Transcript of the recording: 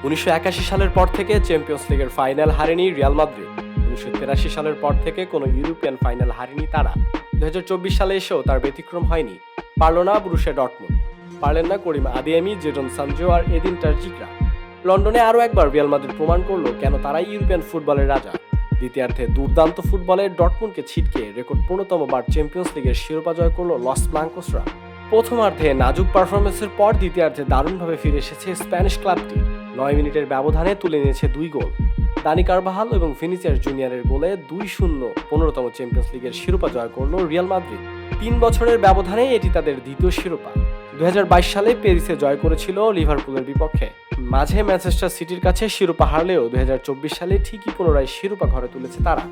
1981 সালের পর থেকে চ্যাম্পিয়ন্স লিগের ফাইনাল হারেনি রিয়াল মাদ্রিদ। 1983 সালের পর থেকে কোনো ইউরোপিয়ান ফাইনাল হারেনি তারা। 2024 সালে এসেও তার ব্যতিক্রম হয়নি। পারল না বরুসিয়া ডর্টমুন্ড, পারলেন না করিম আদিয়ামি, জেডন সানজো আর এদিন টারজিকরা। লন্ডনে আরও একবার রিয়াল মাদ্রিদ প্রমাণ করলো কেন তারাই ইউরোপিয়ান ফুটবলের রাজা। দ্বিতীয়ার্ধে দুর্দান্ত ফুটবলে ডর্টমুন্ডকে ছিটকে রেকর্ড 15তম বার চ্যাম্পিয়ন্স লিগের শিরোপা জয় করল লস ব্লাঙ্কোসরা। প্রথমার্ধে নাজুক পারফরমেন্সের পর দ্বিতীয়ার্ধে দারুণভাবে ফিরে এসেছে স্প্যানিশ ক্লাবটি। 9 মিনিটের ব্যবধানে তুলে নিয়েছে 2 গোল। দানি কারবাহাল এবং ভিনিসিয়াস জুনিয়রের গোলে 2-0 15তম চ্যাম্পিয়ন্স লিগের শিরোপা জয় করল রিয়াল মাদ্রিদ। 3 বছরের ব্যবধানে এটি তাদের দ্বিতীয় শিরোপা। 2022 সালে প্যারিসে জয় করেছিল লিভারপুলের বিপক্ষে। মাঝে ম্যানচেস্টার সিটির কাছে শিরোপা হারলেও 2024 সালে ঠিকই পুনরায় শিরোপা ঘরে তুলেছে তারা।